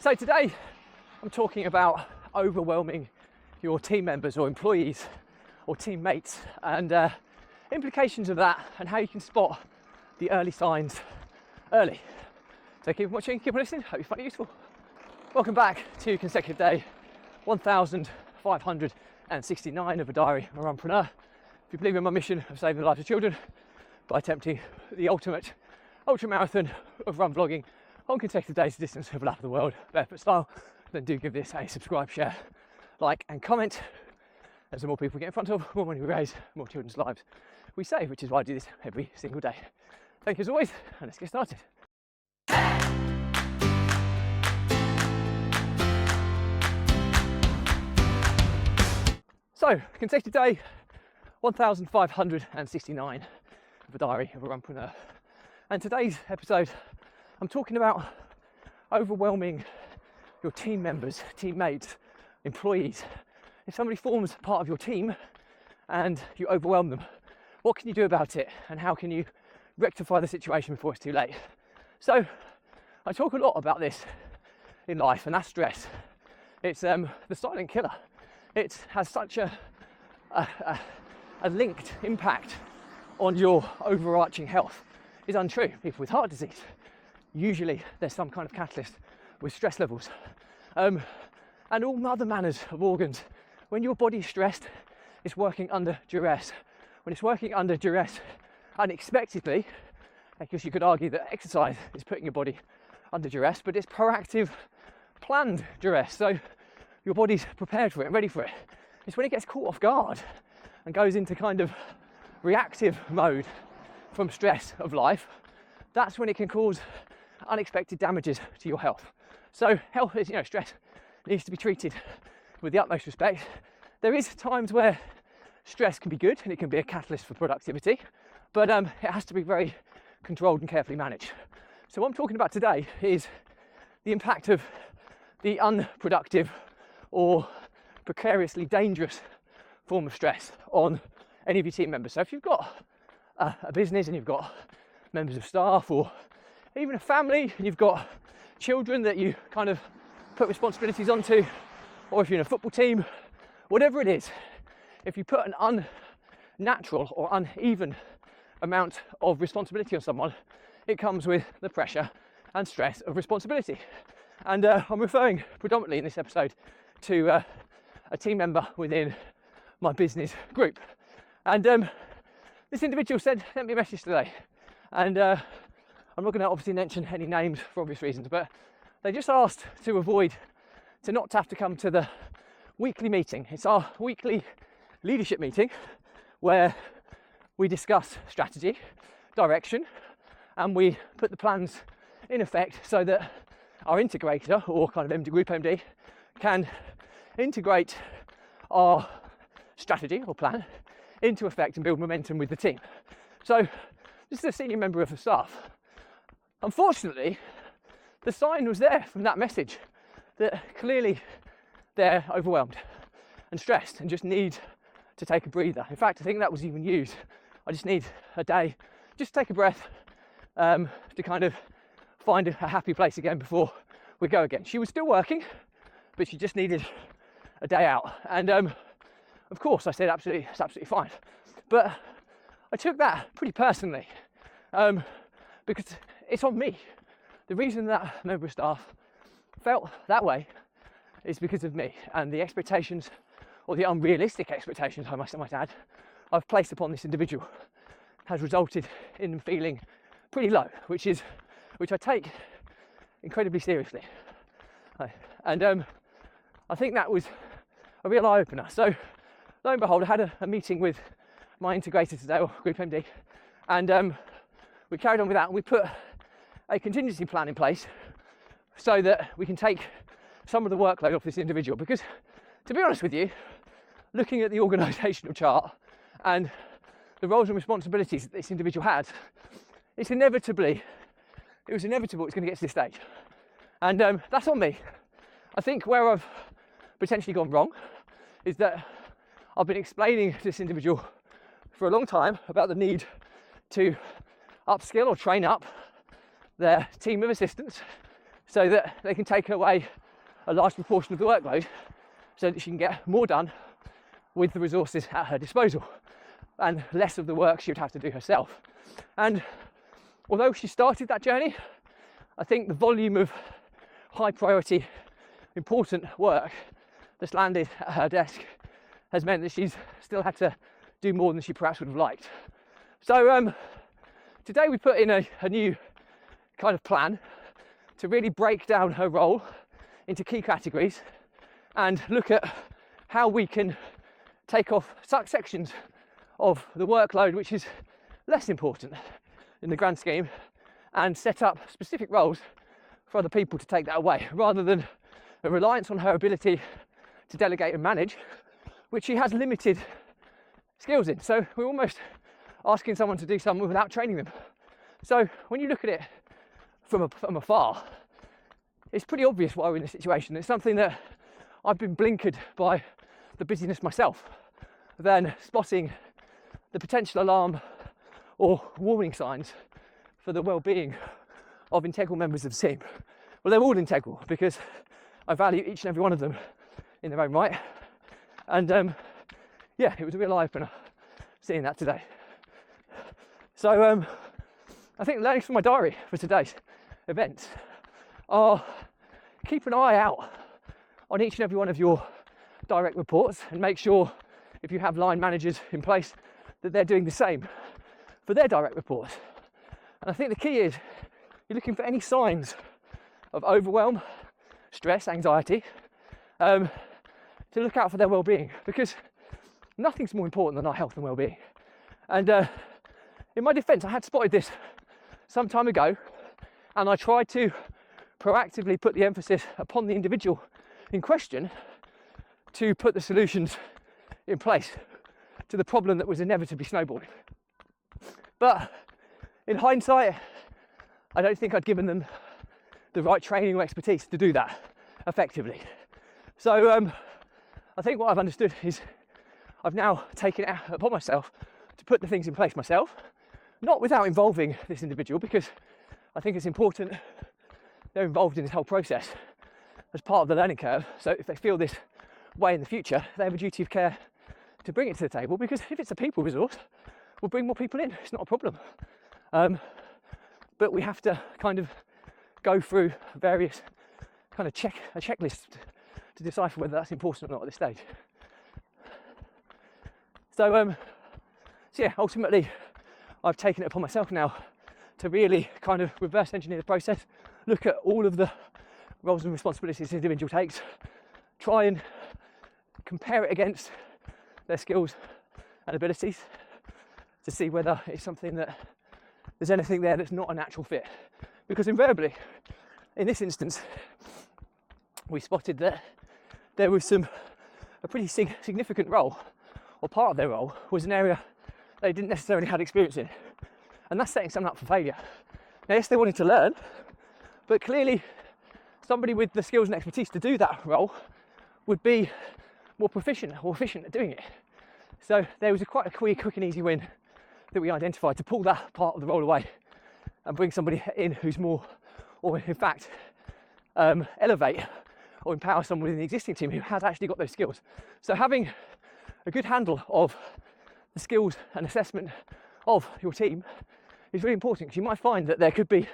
So today I'm talking about overwhelming your team members or employees or teammates and implications of that and how you can spot the early signs early. So keep watching, keep on listening, hope you find it useful. Welcome back to consecutive day 1569 of a diary of a Runpreneur. If you believe in my mission of saving the lives of children by attempting the ultimate ultra marathon of run vlogging on consecutive days to distance of a lap of the world, barefoot style, then do give this a subscribe, share, like and comment. As the more people we get in front of, more money we raise, more children's lives we save, which is why I do this every single day. Thank you as always, and let's get started. So, consecutive day 1569 of a diary of a Runpreneur. And today's episode, I'm talking about overwhelming your team members, teammates, employees. If somebody forms part of your team and you overwhelm them, what can you do about it and how can you rectify the situation before it's too late? So I talk a lot about this in life, and that's stress. It's the silent killer. It has such a linked impact on your overarching health. Is untrue. People with heart disease, usually there's some kind of catalyst with stress levels, and all other manners of organs. When your body is stressed, it's working under duress. When it's working under duress unexpectedly, because you could argue that exercise is putting your body under duress, but it's proactive, planned duress. So your body's prepared for it, ready for it. It's when it gets caught off guard and goes into kind of reactive mode from stress of life, that's when it can cause unexpected damages to your health. So health is, stress needs to be treated with the utmost respect. There is times where stress can be good and it can be a catalyst for productivity, but it has to be very controlled and carefully managed. So what I'm talking about today is the impact of the unproductive or precariously dangerous form of stress on any of your team members. So if you've got a business and you've got members of staff or even a family and you've got children that you kind of put responsibilities onto, or if you're in a football team, whatever it is, if you put an unnatural or uneven amount of responsibility on someone, it comes with the pressure and stress of responsibility. And I'm referring predominantly in this episode to a team member within my business group. And this individual sent me a message today, and I'm not going to obviously mention any names for obvious reasons, but they just asked to not have to come to the weekly meeting. It's our weekly leadership meeting where we discuss strategy, direction, and we put the plans in effect so that our integrator or kind of group MD can integrate our strategy or plan into effect and build momentum with the team. So this is a senior member of the staff. Unfortunately, the sign was there from that message that clearly they're overwhelmed and stressed and just need to take a breather. In fact, I think that was even used. I just need a day, just take a breath, to kind of find a happy place again before we go again. She was still working, but she just needed a day out. And of course, I said absolutely, it's absolutely fine. But I took that pretty personally, because it's on me. The reason that member of staff felt that way is because of me and the expectations, or the unrealistic expectations, I might add, I've placed upon this individual has resulted in them feeling pretty low, which I take incredibly seriously. And I think that was a real eye-opener. So lo and behold, I had a meeting with my integrator today, or group MD, and we carried on with that, and we put a contingency plan in place so that we can take some of the workload off this individual. Because to be honest with you, looking at the organisational chart and the roles and responsibilities that this individual had, it was inevitable it's going to get to this stage. And that's on me. I think where I've potentially gone wrong is that I've been explaining to this individual for a long time about the need to upskill or train up their team of assistants so that they can take away a large proportion of the workload so that she can get more done with the resources at her disposal and less of the work she would have to do herself. And although she started that journey, I think the volume of high priority, important work that's landed at her desk has meant that she's still had to do more than she perhaps would have liked. So today we put in a new kind of plan to really break down her role into key categories and look at how we can take off sections of the workload which is less important in the grand scheme and set up specific roles for other people to take that away, rather than a reliance on her ability to delegate and manage, which she has limited skills in. So we're almost asking someone to do something without training them. So when you look at it from afar, it's pretty obvious why we're in this situation. It's something that I've been blinkered by the busyness myself, than spotting the potential alarm or warning signs for the well-being of integral members of the team. Well, they're all integral because I value each and every one of them in their own right. And yeah, it was a real eye-opener seeing that today. So I think learnings from my diary for today's event are keep an eye out on each and every one of your direct reports and make sure, if you have line managers in place, that they're doing the same for their direct reports. And I think the key is you're looking for any signs of overwhelm, stress, anxiety, to look out for their well-being, because nothing's more important than our health and well-being. And in my defence, I had spotted this some time ago, and I tried to proactively put the emphasis upon the individual in question to put the solutions in place to the problem that was inevitably snowballing. But in hindsight, I don't think I'd given them the right training or expertise to do that effectively. So I think what I've understood is I've now taken it upon myself to put the things in place myself, not without involving this individual, because I think it's important they're involved in this whole process as part of the learning curve. So if they feel this way in the future, they have a duty of care to bring it to the table, because if it's a people resource, we'll bring more people in. It's not a problem. But we have to kind of go through various kind of checklists to decipher whether that's important or not at this stage. So yeah, ultimately, I've taken it upon myself now to really kind of reverse engineer the process, look at all of the roles and responsibilities the individual takes, try and compare it against their skills and abilities to see whether it's something that there's anything there that's not a natural fit. Because invariably, in this instance, we spotted that there was a pretty significant role, or part of their role was an area they didn't necessarily have experience in. And that's setting someone up for failure. Now, yes, they wanted to learn, but clearly somebody with the skills and expertise to do that role would be more proficient or efficient at doing it. So there was quite a quick and easy win that we identified to pull that part of the role away and bring somebody in who's more, or in fact, elevate or empower someone within the existing team who has actually got those skills. So having a good handle of the skills and assessment of your team is really important, because you might find that there could be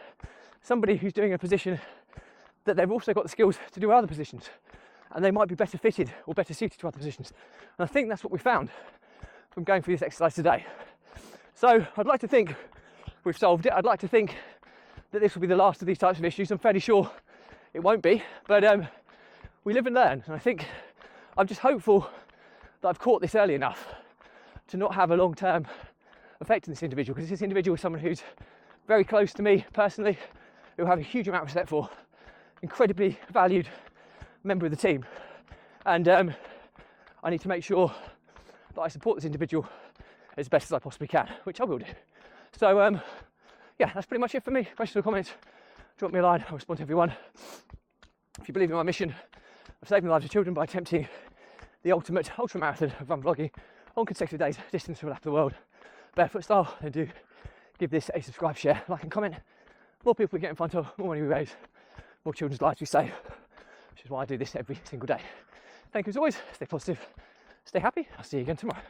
somebody who's doing a position that they've also got the skills to do other positions, and they might be better fitted or better suited to other positions. And I think that's what we found from going through this exercise today. So I'd like to think we've solved it. I'd like to think that this will be the last of these types of issues. I'm fairly sure it won't be, but we live and learn. And I think I'm just hopeful that I've caught this early enough to not have a long-term effect on this individual, because this individual is someone who's very close to me personally, who I have a huge amount of respect for, incredibly valued member of the team, and I need to make sure that I support this individual as best as I possibly can, which I will do. So yeah, that's pretty much it for me. Questions or comments, drop me a line, I'll respond to everyone. If you believe in my mission of saving the lives of children by attempting the ultimate ultra marathon of run vlogging on consecutive days, distance from the world, barefoot style, then do give this a subscribe, share, like and comment. More people we get in front of, more money we raise, more children's lives be saved, which is why I do this every single day. Thank you as always. Stay positive, stay happy. I'll see you again tomorrow.